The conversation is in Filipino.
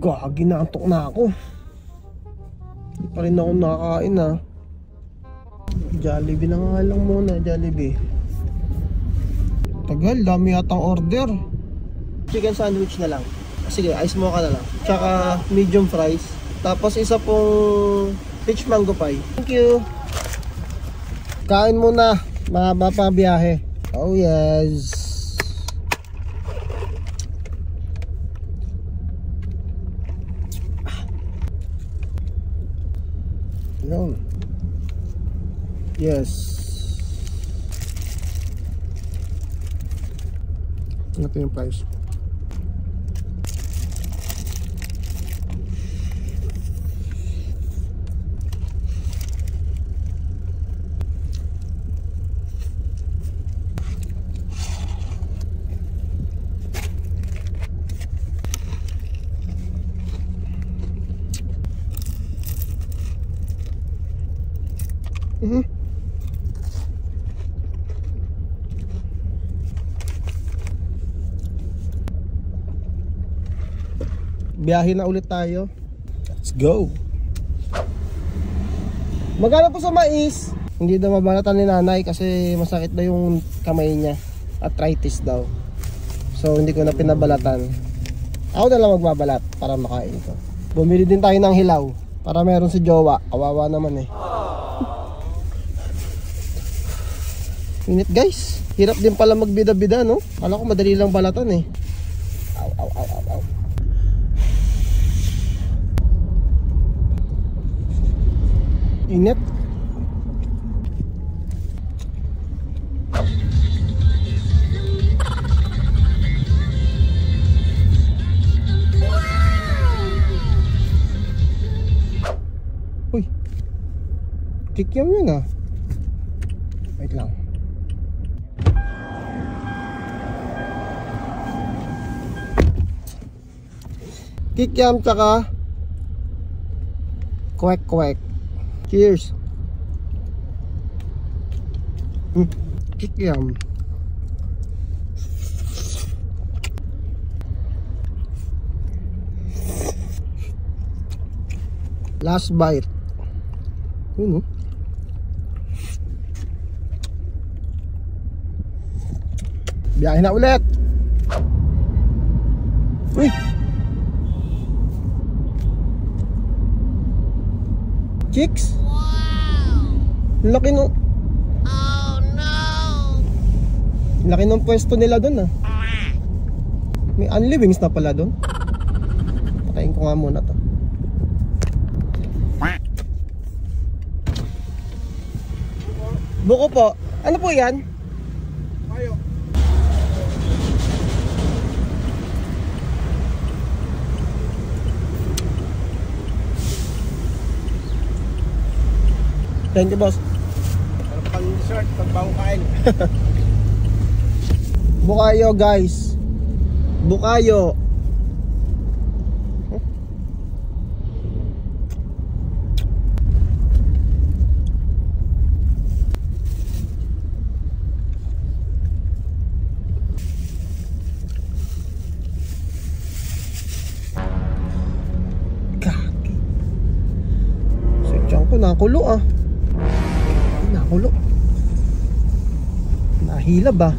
Gagi, naantok na ako. Hindi pa rin ako nakakain ha. Jollibee na nga lang muna, Jollibee. Tagal, dami yatang order. Chicken sandwich na lang. Sige, ice mocha na lang. Tsaka medium fries. Tapos isa pong peach mango pie. Thank you. Kain muna, mahaba pa biyahe. Oh yes. Yun. Yes. Ito yung price. Biyahe na ulit tayo. Let's go. Magkano po sa mais? Hindi daw mabalatan ni nanay kasi masakit daw yung kamay niya. Arthritis daw. So hindi ko na pinabalatan. Ako na lang magbabalat para makain ko. Bumili din tayo ng hilaw para meron si jowa. Kawawa naman eh. Init guys. Hirap din pala magbida-bida, no? Kala ko madali lang balatan eh. Aw, aw, aw, aw, aw. Init. Uy, kikiam yun ah. Wait lang. Kikiam tsaka kwek kwek. Cheers. Kikiam. Last bite. Biyahe na ulit. Uy. Chicks. Laki no. Oh no. Laki ng pwesto nila doon ah. May only wings na pala doon. Patayin ko nga muna to. Buko po. Ano po yan? Mayo. Thank you, boss. Para pang dessert, pag bago kain. Bukayo, guys. Bukayo. Kaki. Sadyang ko nakulo ah. Nakulo. Nahilab ah.